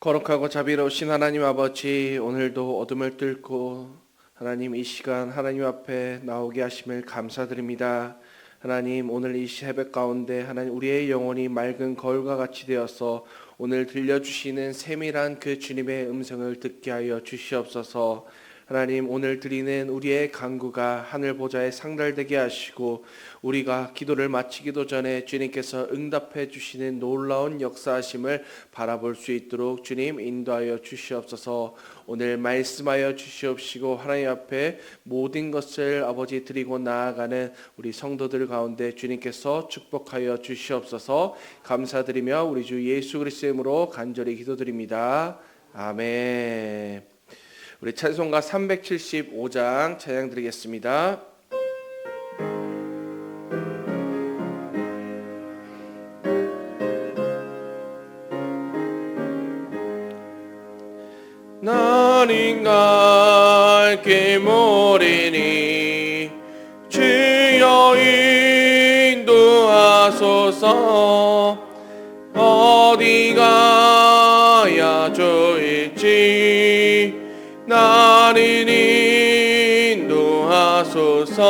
거룩하고 자비로우신 하나님 아버지, 오늘도 어둠을 뚫고 하나님 이 시간 하나님 앞에 나오게 하심을 감사드립니다. 하나님, 오늘 이 새벽 가운데 하나님 우리의 영혼이 맑은 거울과 같이 되어서 오늘 들려주시는 세밀한 그 주님의 음성을 듣게 하여 주시옵소서. 하나님, 오늘 드리는 우리의 간구가 하늘 보좌에 상달되게 하시고 우리가 기도를 마치기도 전에 주님께서 응답해 주시는 놀라운 역사하심을 바라볼 수 있도록 주님 인도하여 주시옵소서. 오늘 말씀하여 주시옵시고 하나님 앞에 모든 것을 아버지 드리고 나아가는 우리 성도들 가운데 주님께서 축복하여 주시옵소서. 감사드리며 우리 주 예수 그리스도의 이름으로 간절히 기도드립니다. 아멘. 우리 찬송가 375장 찬양 드리겠습니다. 나는 갈길 모르니 주여 인도하소서. 어디 가야 좋을지 나를 인도하소서.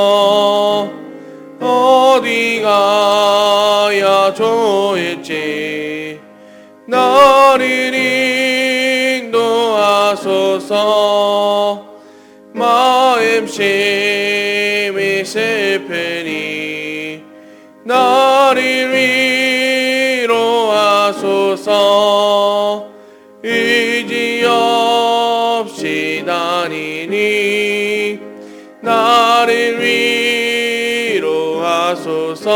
어디 가야 좋을지 나를 인도하소서. 마음심이 슬프니 나를 위로하소서. 의지 없이 다니니 나를 위로하소서.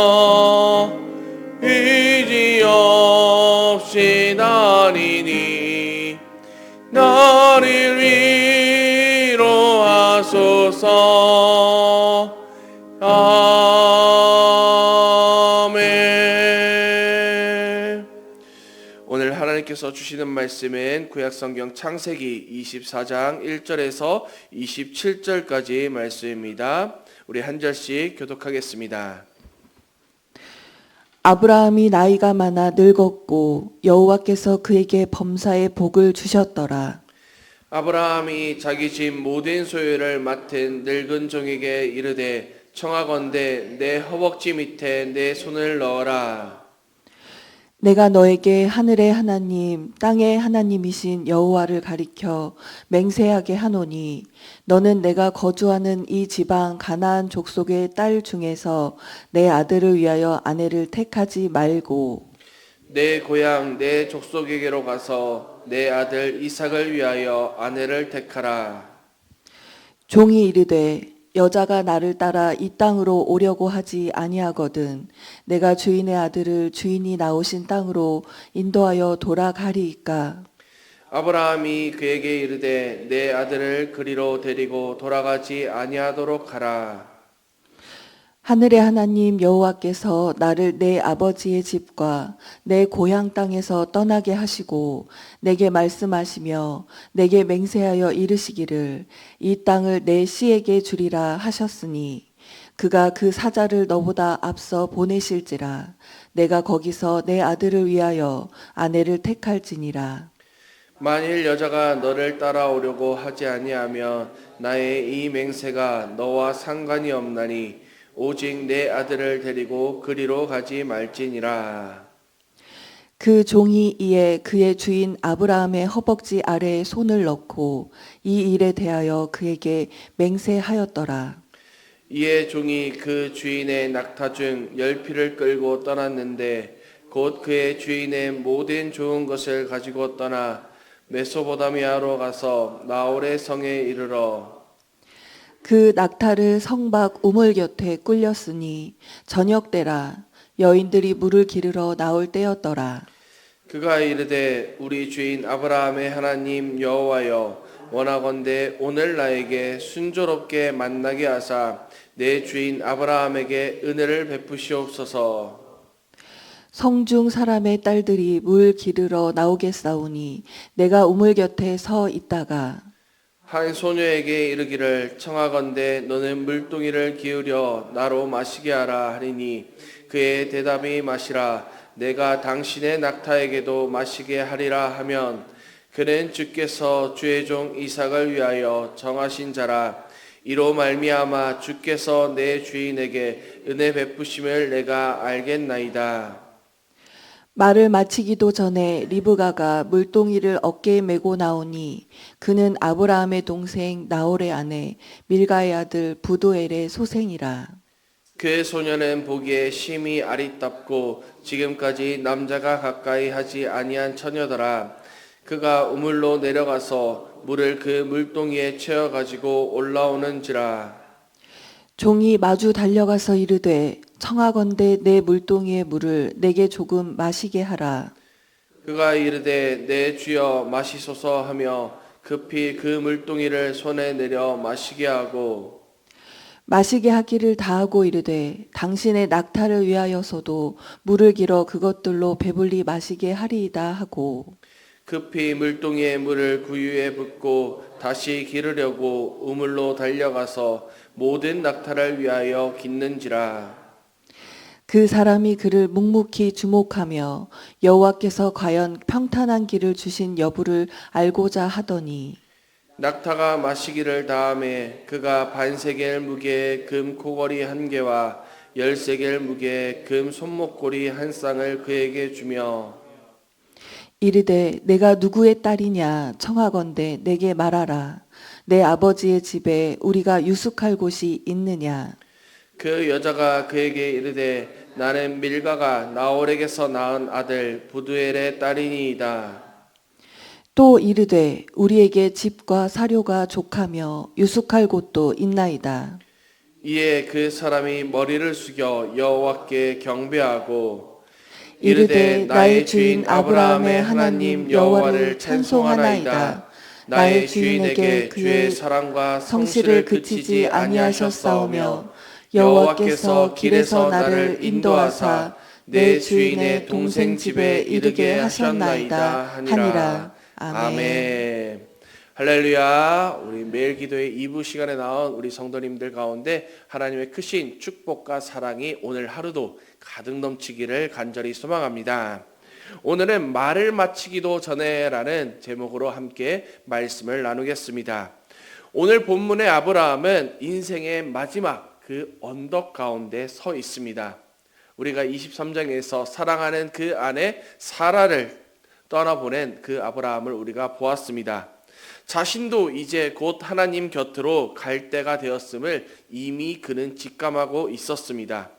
의지 없이 다니니 나를 위로하소서. 아멘. 오늘 하나님께서 주시는 말씀은 구약성경 창세기 24장 1절에서 27절까지 말씀입니다. 우리 한 절씩 교독하겠습니다. 아브라함이 나이가 많아 늙었고 여호와께서 그에게 범사의 복을 주셨더라. 아브라함이 자기 집 모든 소유를 맡은 늙은 종에게 이르되 청하건대 내 허벅지 밑에 내 손을 넣어라. 내가 너에게 하늘의 하나님 땅의 하나님이신 여호와를 가리켜 맹세하게 하노니 너는 내가 거주하는 이 지방 가나안 족속의 딸 중에서 내 아들을 위하여 아내를 택하지 말고 내 고향 내 족속에게로 가서 내 아들 이삭을 위하여 아내를 택하라. 종이 이르되 여자가 나를 따라 이 땅으로 오려고 하지 아니하거든 내가 주인의 아들을 주인이 나오신 땅으로 인도하여 돌아가리이까. 아브라함이 그에게 이르되 내 아들을 그리로 데리고 돌아가지 아니하도록 하라. 하늘의 하나님 여호와께서 나를 내 아버지의 집과 내 고향 땅에서 떠나게 하시고 내게 말씀하시며 내게 맹세하여 이르시기를 이 땅을 내 씨에게 주리라 하셨으니 그가 그 사자를 너보다 앞서 보내실지라 내가 거기서 내 아들을 위하여 아내를 택할지니라. 만일 여자가 너를 따라오려고 하지 아니하면 나의 이 맹세가 너와 상관이 없나니 오직 내 아들을 데리고 그리로 가지 말지니라. 그 종이 이에 그의 주인 아브라함의 허벅지 아래에 손을 넣고 이 일에 대하여 그에게 맹세하였더라. 이에 종이 그 주인의 낙타 중 10匹를 끌고 떠났는데 곧 그의 주인의 모든 좋은 것을 가지고 떠나 메소보다미아로 가서 나홀의 성에 이르러 그 낙타를 성 밖 우물 곁에 꿀렸으니 저녁 때라 여인들이 물을 기르러 나올 때였더라. 그가 이르되 우리 주인 아브라함의 하나님 여호와여 원하건대 오늘 나에게 순조롭게 만나게 하사 내 주인 아브라함에게 은혜를 베푸시옵소서. 성중 사람의 딸들이 물 기르러 나오겠사오니 내가 우물 곁에 서 있다가 한 소녀에게 이르기를 청하건대 너는 물동이를 기울여 나로 마시게 하라 하리니 그의 대답이 마시라 내가 당신의 낙타에게도 마시게 하리라 하면 그는 주께서 주의 종 이삭을 위하여 정하신 자라. 이로 말미암아 주께서 내 주인에게 은혜 베푸심을 내가 알겠나이다. 말을 마치기도 전에 리브가가 물동이를 어깨에 메고 나오니 그는 아브라함의 동생 나홀의 아내 밀가의 아들 부두엘의 소생이라. 그 소녀는 보기에 심히 아리답고 지금까지 남자가 가까이 하지 아니한 처녀더라. 그가 우물로 내려가서 물을 그 물동이에 채워 가지고 올라오는지라. 종이 마주 달려가서 이르되 청하건대 내 물동이의 물을 내게 조금 마시게 하라. 그가 이르되 내 주여 마시소서 하며 급히 그 물동이를 손에 내려 마시게 하고 마시게 하기를 다하고 이르되 당신의 낙타를 위하여서도 물을 길어 그것들로 배불리 마시게 하리이다 하고 급히 물동이의 물을 구유에 붓고 다시 기르려고 우물로 달려가서 모든 낙타를 위하여 깃는지라. 그 사람이 그를 묵묵히 주목하며 여호와께서 과연 평탄한 길을 주신 여부를 알고자 하더니 낙타가 마시기를 다음에 그가 반세겔 무게의 금 코걸이 한 개와 10세겔 무게의 금 손목고리 한 쌍을 그에게 주며 이르되 내가 누구의 딸이냐 청하건대 내게 말하라. 내 아버지의 집에 우리가 유숙할 곳이 있느냐. 그 여자가 그에게 이르되 나는 밀가가 나홀에게서 낳은 아들 부두엘의 딸이니이다. 또 이르되 우리에게 집과 사료가 족하며 유숙할 곳도 있나이다. 이에 그 사람이 머리를 숙여 여호와께 경배하고 이르되 나의 주인 아브라함의 하나님 여호와를 찬송하나이다. 나의 주인에게 그의 사랑과 성실을 그치지 아니하셨사오며 여호와께서 길에서 나를 인도하사 내 주인의 동생 집에 이르게 하셨나이다 하니라. 아멘. 할렐루야. 우리 매일 기도의 2부 시간에 나온 우리 성도님들 가운데 하나님의 크신 축복과 사랑이 오늘 하루도 가득 넘치기를 간절히 소망합니다. 오늘은 말을 마치기도 전에라는 제목으로 함께 말씀을 나누겠습니다. 오늘 본문의 아브라함은 인생의 마지막 그 언덕 가운데 서 있습니다. 우리가 23장에서 사랑하는 그 아내 사라를 떠나보낸 그 아브라함을 우리가 보았습니다. 자신도 이제 곧 하나님 곁으로 갈 때가 되었음을 이미 그는 직감하고 있었습니다.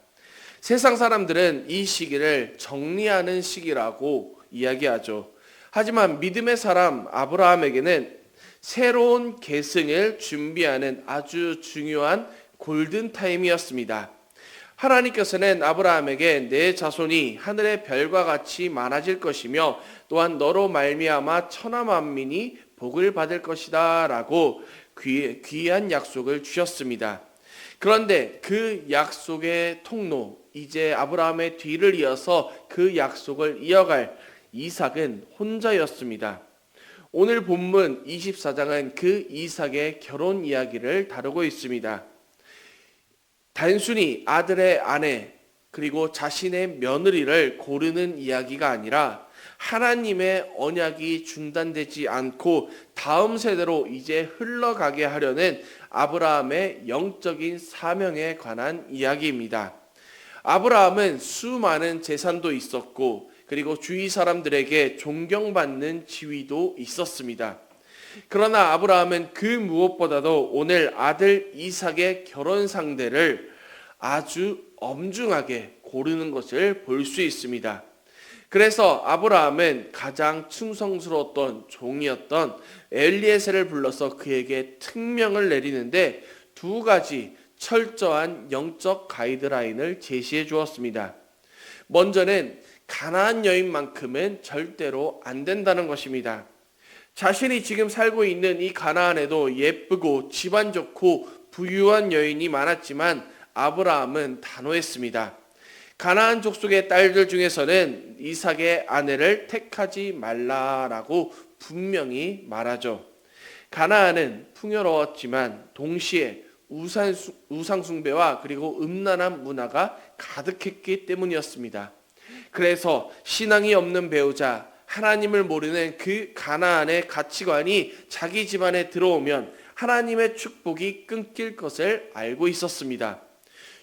세상 사람들은 이 시기를 정리하는 시기라고 이야기하죠. 하지만 믿음의 사람 아브라함에게는 새로운 계승을 준비하는 아주 중요한 골든타임이었습니다. 하나님께서는 아브라함에게 내 자손이 하늘의 별과 같이 많아질 것이며 또한 너로 말미암아 천하 만민이 복을 받을 것이다 라고 귀한 약속을 주셨습니다. 그런데 그 약속의 통로, 이제 아브라함의 뒤를 이어서 그 약속을 이어갈 이삭은 혼자였습니다. 오늘 본문 24장은 그 이삭의 결혼 이야기를 다루고 있습니다. 단순히 아들의 아내 그리고 자신의 며느리를 고르는 이야기가 아니라 하나님의 언약이 중단되지 않고 다음 세대로 이제 흘러가게 하려는 아브라함의 영적인 사명에 관한 이야기입니다. 아브라함은 수많은 재산도 있었고 그리고 주위 사람들에게 존경받는 지위도 있었습니다. 그러나 아브라함은 그 무엇보다도 오늘 아들 이삭의 결혼 상대를 아주 엄중하게 고르는 것을 볼 수 있습니다. 그래서 아브라함은 가장 충성스러웠던 종이었던 엘리에셀을 불러서 그에게 특명을 내리는데 두 가지 철저한 영적 가이드라인을 제시해 주었습니다. 먼저는 가나안 여인만큼은 절대로 안 된다는 것입니다. 자신이 지금 살고 있는 이 가나안에도 예쁘고 집안 좋고 부유한 여인이 많았지만 아브라함은 단호했습니다. 가나안 족속의 딸들 중에서는 이삭의 아내를 택하지 말라라고 분명히 말하죠. 가나안은 풍요로웠지만 동시에 우상 숭배와 그리고 음란한 문화가 가득했기 때문이었습니다. 그래서 신앙이 없는 배우자, 하나님을 모르는 그 가나안의 가치관이 자기 집안에 들어오면 하나님의 축복이 끊길 것을 알고 있었습니다.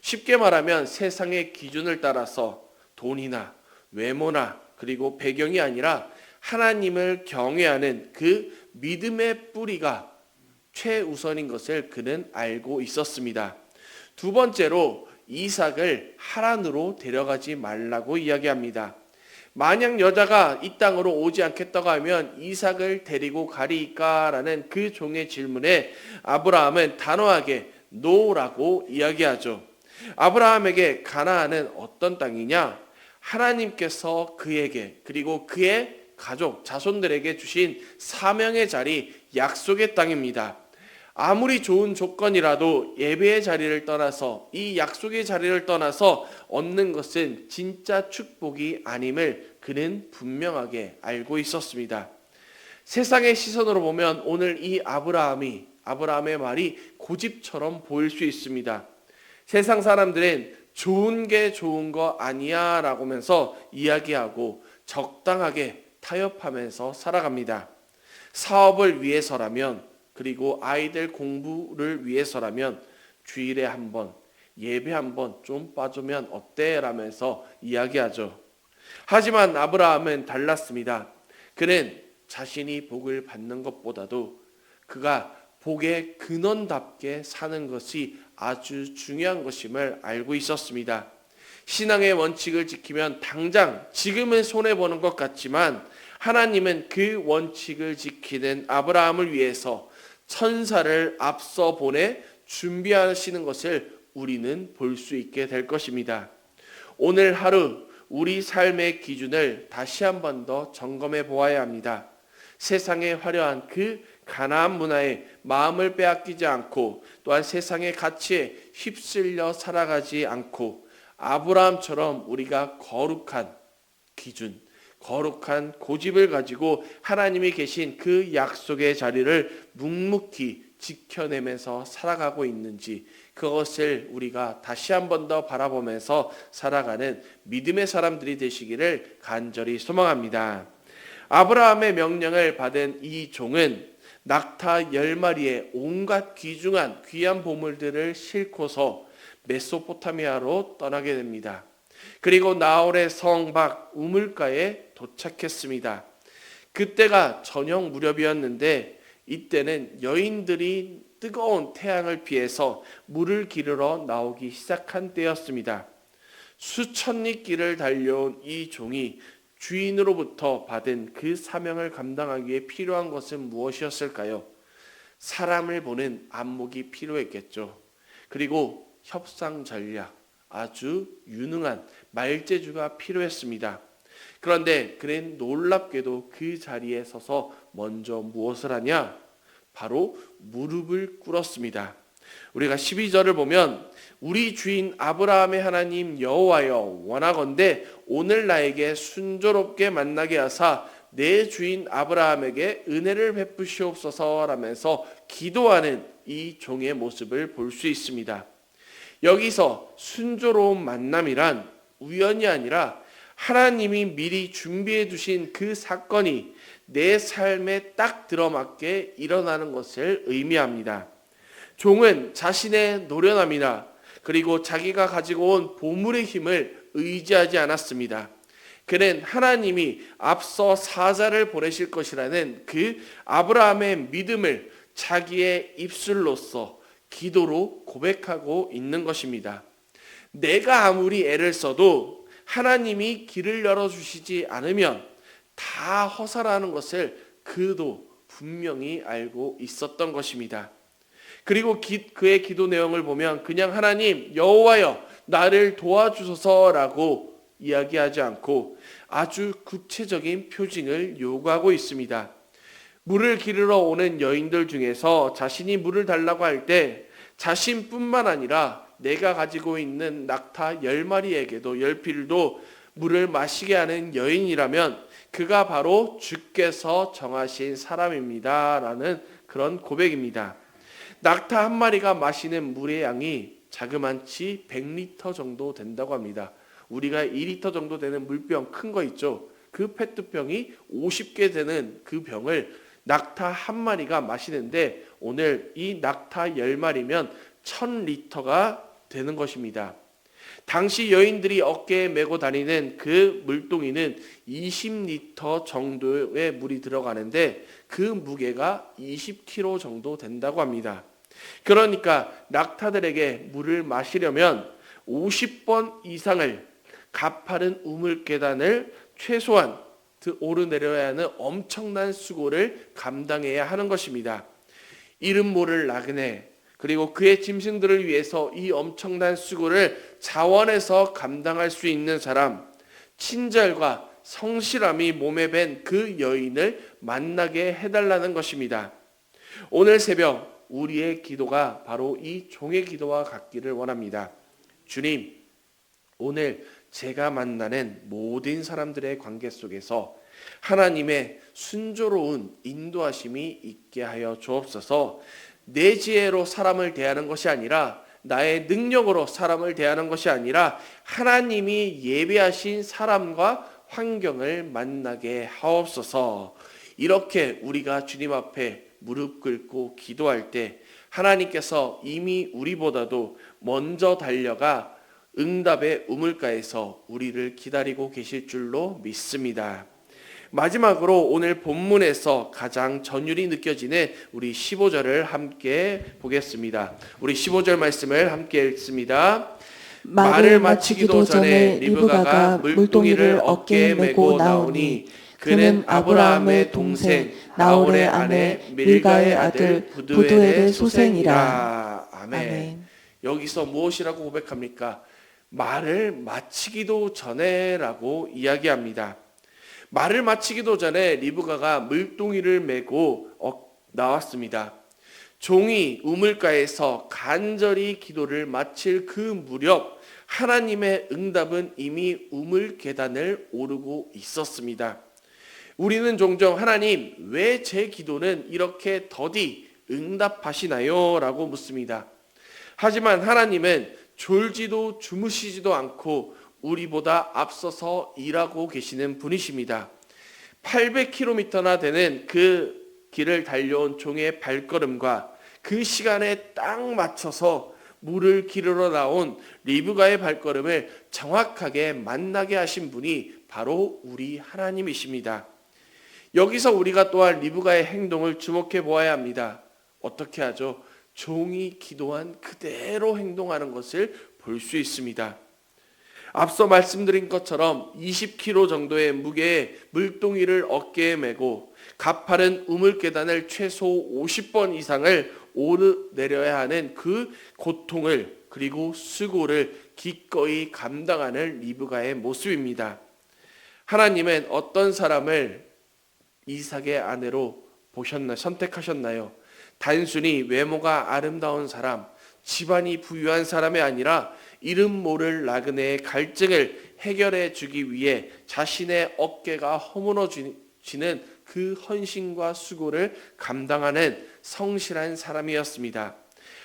쉽게 말하면 세상의 기준을 따라서 돈이나 외모나 그리고 배경이 아니라 하나님을 경외하는 그 믿음의 뿌리가 최우선인 것을 그는 알고 있었습니다. 두 번째로 이삭을 하란으로 데려가지 말라고 이야기합니다. 만약 여자가 이 땅으로 오지 않겠다고 하면 이삭을 데리고 가리까라는 그 종의 질문에 아브라함은 단호하게 노라고 이야기하죠. 아브라함에게 가나안은 어떤 땅이냐? 하나님께서 그에게 그리고 그의 가족, 자손들에게 주신 사명의 자리, 약속의 땅입니다. 아무리 좋은 조건이라도 예배의 자리를 떠나서 이 약속의 자리를 떠나서 얻는 것은 진짜 축복이 아님을 그는 분명하게 알고 있었습니다. 세상의 시선으로 보면 오늘 이 아브라함의 말이 고집처럼 보일 수 있습니다. 세상 사람들은 좋은 게 좋은 거 아니야 라고 하면서 이야기하고 적당하게 타협하면서 살아갑니다. 사업을 위해서라면 그리고 아이들 공부를 위해서라면 주일에 한 번, 예배 한 번 좀 빠지면 어때? 라면서 이야기하죠. 하지만 아브라함은 달랐습니다. 그는 자신이 복을 받는 것보다도 그가 복의 근원답게 사는 것이 아주 중요한 것임을 알고 있었습니다. 신앙의 원칙을 지키면 당장 지금은 손해보는 것 같지만 하나님은 그 원칙을 지키는 아브라함을 위해서 천사를 앞서 보내 준비하시는 것을 우리는 볼 수 있게 될 것입니다. 오늘 하루 우리 삶의 기준을 다시 한 번 더 점검해 보아야 합니다. 세상의 화려한 그 가나안 문화에 마음을 빼앗기지 않고 또한 세상의 가치에 휩쓸려 살아가지 않고 아브라함처럼 우리가 거룩한 기준, 거룩한 고집을 가지고 하나님이 계신 그 약속의 자리를 묵묵히 지켜내면서 살아가고 있는지 그것을 우리가 다시 한 번 더 바라보면서 살아가는 믿음의 사람들이 되시기를 간절히 소망합니다. 아브라함의 명령을 받은 이 종은 낙타 10마리의 온갖 귀중한 귀한 보물들을 싣고서 메소포타미아로 떠나게 됩니다. 그리고 나홀의 성 밖 우물가에 도착했습니다. 그때가 저녁 무렵이었는데 이때는 여인들이 뜨거운 태양을 피해서 물을 기르러 나오기 시작한 때였습니다. 수천 리 길을 달려온 이 종이 주인으로부터 받은 그 사명을 감당하기 위해 필요한 것은 무엇이었을까요? 사람을 보는 안목이 필요했겠죠. 그리고 협상 전략, 아주 유능한 말재주가 필요했습니다. 그런데 그는 놀랍게도 그 자리에 서서 먼저 무엇을 하냐? 바로 무릎을 꿇었습니다. 우리가 12절을 보면 우리 주인 아브라함의 하나님 여호와여 원하건대 오늘 나에게 순조롭게 만나게 하사 내 주인 아브라함에게 은혜를 베푸시옵소서 라면서 기도하는 이 종의 모습을 볼 수 있습니다. 여기서 순조로운 만남이란 우연이 아니라 하나님이 미리 준비해 두신 그 사건이 내 삶에 딱 들어맞게 일어나는 것을 의미합니다. 종은 자신의 노련함이나 그리고 자기가 가지고 온 보물의 힘을 의지하지 않았습니다. 그는 하나님이 앞서 사자를 보내실 것이라는 그 아브라함의 믿음을 자기의 입술로서 기도로 고백하고 있는 것입니다. 내가 아무리 애를 써도 하나님이 길을 열어주시지 않으면 다 허사라는 것을 그도 분명히 알고 있었던 것입니다. 그리고 그의 기도 내용을 보면 그냥 하나님 여호와여 나를 도와주소서라고 이야기하지 않고 아주 구체적인 표징을 요구하고 있습니다. 물을 기르러 오는 여인들 중에서 자신이 물을 달라고 할 때 자신뿐만 아니라 내가 가지고 있는 낙타 10마리에게도 열필도 물을 마시게 하는 여인이라면 그가 바로 주께서 정하신 사람입니다 라는 그런 고백입니다. 낙타 한 마리가 마시는 물의 양이 자그만치 100리터 정도 된다고 합니다. 우리가 2리터 정도 되는 물병 큰 거 있죠. 그 페트병이 50개 되는 그 병을 낙타 한 마리가 마시는데 오늘 이 낙타 10마리면 1000리터가 되는 것입니다. 당시 여인들이 어깨에 메고 다니는 그 물동이는 20리터 정도의 물이 들어가는데 그 무게가 20kg 정도 된다고 합니다. 그러니까 낙타들에게 물을 마시려면 50번 이상을 가파른 우물 계단을 최소한 오르내려야 하는 엄청난 수고를 감당해야 하는 것입니다. 이름 모를 나그네 그리고 그의 짐승들을 위해서 이 엄청난 수고를 자원해서 감당할 수 있는 사람, 친절과 성실함이 몸에 밴 그 여인을 만나게 해달라는 것입니다. 오늘 새벽 우리의 기도가 바로 이 종의 기도와 같기를 원합니다. 주님, 오늘 제가 만나는 모든 사람들의 관계 속에서 하나님의 순조로운 인도하심이 있게 하여 주옵소서. 내 지혜로 사람을 대하는 것이 아니라 나의 능력으로 사람을 대하는 것이 아니라 하나님이 예비하신 사람과 환경을 만나게 하옵소서. 이렇게 우리가 주님 앞에 무릎 꿇고 기도할 때 하나님께서 이미 우리보다도 먼저 달려가 응답의 우물가에서 우리를 기다리고 계실 줄로 믿습니다. 마지막으로 오늘 본문에서 가장 전율이 느껴지는 우리 15절을 함께 보겠습니다. 우리 15절 말씀을 함께 읽습니다. 말을 마치기도 전에 리브가가 물동이를 어깨에 메고 나오니 그는 아브라함의 동생 나홀의 아내 밀가의 아들 부두엘의 소생이라. 아멘. 여기서 무엇이라고 고백합니까? 말을 마치기도 전에라고 이야기합니다. 말을 마치기도 전에 리브가가 물동이를 메고 나왔습니다. 종이 우물가에서 간절히 기도를 마칠 그 무렵 하나님의 응답은 이미 우물 계단을 오르고 있었습니다. 우리는 종종 하나님, 왜 제 기도는 이렇게 더디 응답하시나요? 라고 묻습니다. 하지만 하나님은 졸지도 주무시지도 않고 우리보다 앞서서 일하고 계시는 분이십니다. 800km나 되는 그 길을 달려온 종의 발걸음과 그 시간에 딱 맞춰서 물을 기르러 나온 리브가의 발걸음을 정확하게 만나게 하신 분이 바로 우리 하나님이십니다. 여기서 우리가 또한 리브가의 행동을 주목해 보아야 합니다. 어떻게 하죠? 종이 기도한 그대로 행동하는 것을 볼 수 있습니다. 앞서 말씀드린 것처럼 20kg 정도의 무게의 물동이를 어깨에 메고 가파른 우물 계단을 최소 50번 이상을 오르내려야 하는 그 고통을 그리고 수고를 기꺼이 감당하는 리브가의 모습입니다. 하나님은 어떤 사람을 이삭의 아내로 선택하셨나요? 단순히 외모가 아름다운 사람, 집안이 부유한 사람이 아니라 이름 모를 나그네의 갈증을 해결해 주기 위해 자신의 어깨가 허물어지는 그 헌신과 수고를 감당하는 성실한 사람이었습니다.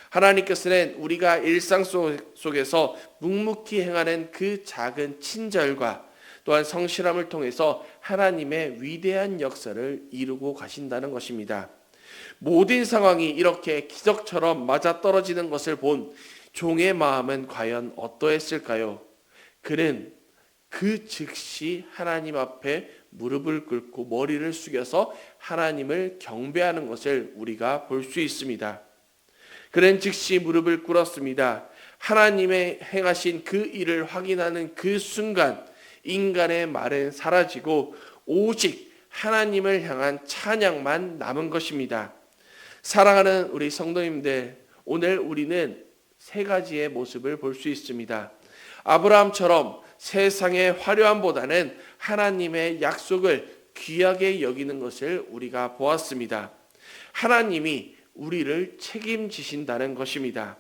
하나님께서는 우리가 일상 속에서 묵묵히 행하는 그 작은 친절과 또한 성실함을 통해서 하나님의 위대한 역사를 이루고 가신다는 것입니다. 모든 상황이 이렇게 기적처럼 맞아떨어지는 것을 본 종의 마음은 과연 어떠했을까요? 그는 그 즉시 하나님 앞에 무릎을 꿇고 머리를 숙여서 하나님을 경배하는 것을 우리가 볼 수 있습니다. 그는 즉시 무릎을 꿇었습니다. 하나님의 행하신 그 일을 확인하는 그 순간 인간의 말은 사라지고 오직 하나님을 향한 찬양만 남은 것입니다. 사랑하는 우리 성도님들, 오늘 우리는 세 가지의 모습을 볼 수 있습니다. 아브라함처럼 세상의 화려함보다는 하나님의 약속을 귀하게 여기는 것을 우리가 보았습니다. 하나님이 우리를 책임지신다는 것입니다.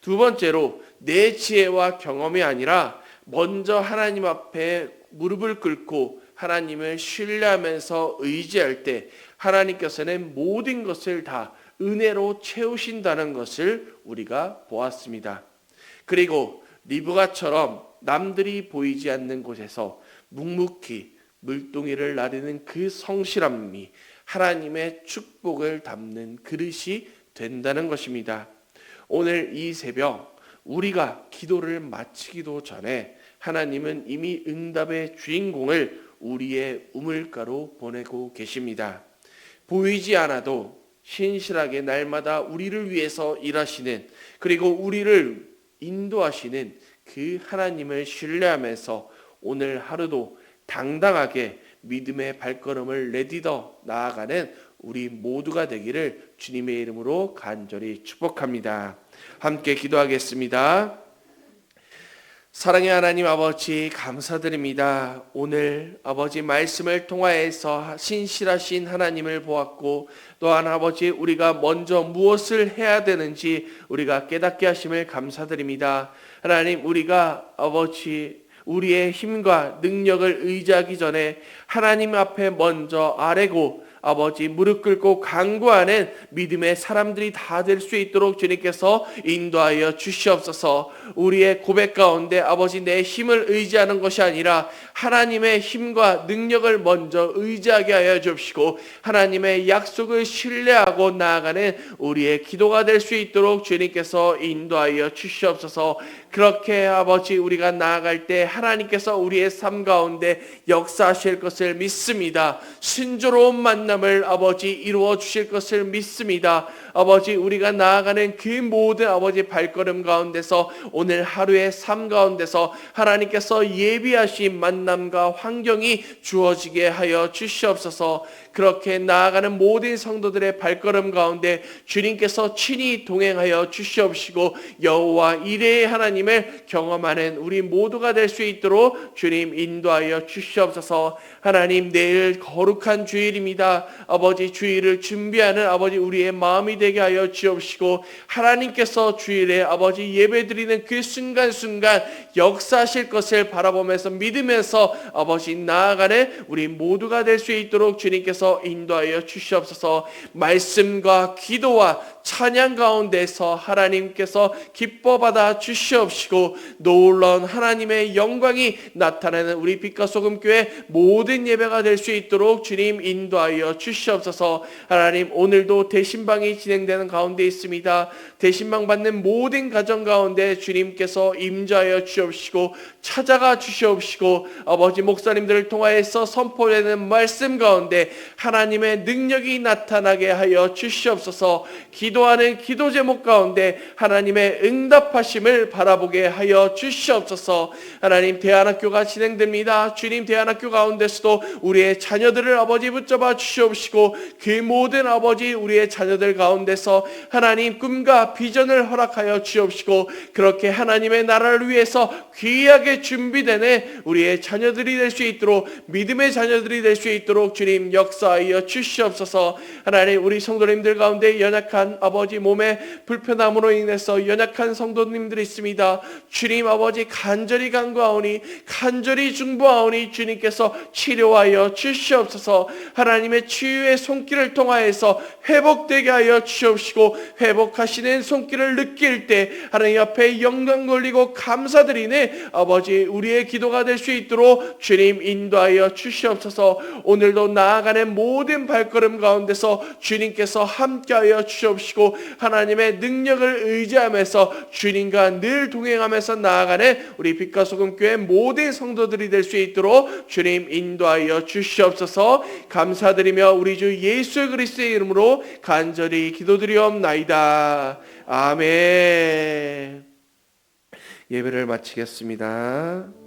두 번째로 내 지혜와 경험이 아니라 먼저 하나님 앞에 무릎을 꿇고 하나님을 신뢰하면서 의지할 때 하나님께서는 모든 것을 다 은혜로 채우신다는 것을 우리가 보았습니다. 그리고 리브가처럼 남들이 보이지 않는 곳에서 묵묵히 물동이를 나르는 그 성실함이 하나님의 축복을 담는 그릇이 된다는 것입니다. 오늘 이 새벽 우리가 기도를 마치기도 전에 하나님은 이미 응답의 주인공을 우리의 우물가로 보내고 계십니다. 보이지 않아도 신실하게 날마다 우리를 위해서 일하시는, 그리고 우리를 인도하시는 그 하나님을 신뢰하면서 오늘 하루도 당당하게 믿음의 발걸음을 내딛어 나아가는 우리 모두가 되기를 주님의 이름으로 간절히 축복합니다. 함께 기도하겠습니다. 사랑의 하나님 아버지, 감사드립니다. 오늘 아버지 말씀을 통하여서 신실하신 하나님을 보았고, 또한 아버지 우리가 먼저 무엇을 해야 되는지 우리가 깨닫게 하심을 감사드립니다. 하나님, 우리가 아버지 우리의 힘과 능력을 의지하기 전에 하나님 앞에 먼저 아뢰고 아버지 무릎 꿇고 간구하는 믿음의 사람들이 다 될 수 있도록 주님께서 인도하여 주시옵소서. 우리의 고백 가운데 아버지 내 힘을 의지하는 것이 아니라 하나님의 힘과 능력을 먼저 의지하게 하여 주시고 하나님의 약속을 신뢰하고 나아가는 우리의 기도가 될 수 있도록 주님께서 인도하여 주시옵소서. 그렇게 아버지 우리가 나아갈 때 하나님께서 우리의 삶 가운데 역사하실 것을 믿습니다. 순조로운 만남을 아버지 이루어 주실 것을 믿습니다. 아버지 우리가 나아가는 그 모든 아버지 발걸음 가운데서 오늘 하루의 삶 가운데서 하나님께서 예비하신 만남과 환경이 주어지게 하여 주시옵소서. 그렇게 나아가는 모든 성도들의 발걸음 가운데 주님께서 친히 동행하여 주시옵시고 여호와 이레의 하나님을 경험하는 우리 모두가 될 수 있도록 주님 인도하여 주시옵소서. 하나님, 내일 거룩한 주일입니다. 아버지 주일을 준비하는 아버지 우리의 마음이 되게 하여 주옵시고 하나님께서 주일에 아버지 예배드리는 그 순간순간 역사하실 것을 바라보면서 믿으면서 아버지 나아가는 우리 모두가 될 수 있도록 주님께서 인도하여 주시옵소서. 말씀과 기도와 찬양 가운데서 하나님께서 기뻐 받아 주시옵시고 놀라운 하나님의 영광이 나타나는 우리 빛과 소금 교회 모든 예배가 될 수 있도록 주님 인도하여 주시옵소서. 하나님, 오늘도 대신방이 진행되는 가운데 있습니다. 대신방 받는 모든 가정 가운데 주님께서 임재하여 주옵시고 찾아가 주시옵시고 아버지 목사님들을 통하여서 선포되는 말씀 가운데 하나님의 능력이 나타나게 하여 주시옵소서. 기도하는 기도 제목 가운데 하나님의 응답하심을 바라보게 하여 주시옵소서. 하나님, 대안학교가 진행됩니다. 주님, 대안학교 가운데서도 우리의 자녀들을 아버지 붙잡아 주시옵시고 그 모든 아버지 우리의 자녀들 가운데서 하나님 꿈과 비전을 허락하여 주옵시고 그렇게 하나님의 나라를 위해서 귀하게 준비되는 우리의 자녀들이 될 수 있도록 믿음의 자녀들이 될 수 있도록 주님 역사하여 주시옵소서. 하나님, 우리 성도님들 가운데 연약한 아버지 몸의 불편함으로 인해서 연약한 성도님들이 있습니다. 주님 아버지 간절히 간구하오니 간절히 중보하오니 주님께서 치료하여 주시옵소서. 하나님의 치유의 손길을 통하여서 회복되게 하여 주시옵시고 회복하시는 손길을 느낄 때 하나님 앞에 영광 돌리고 감사드리는 아버지 우리의 기도가 될 수 있도록 주님 인도하여 주시옵소서. 오늘도 나아가는 모든 발걸음 가운데서 주님께서 함께하여 주시옵시고 하나님의 능력을 의지하면서 주님과 늘 동행하면서 나아가는 우리 빛과 소금 교회 모든 성도들이 될 수 있도록 주님 인도하여 주시옵소서. 감사드리며 우리 주 예수 그리스도의 이름으로 간절히 기도드리옵나이다. 아멘. 예배를 마치겠습니다.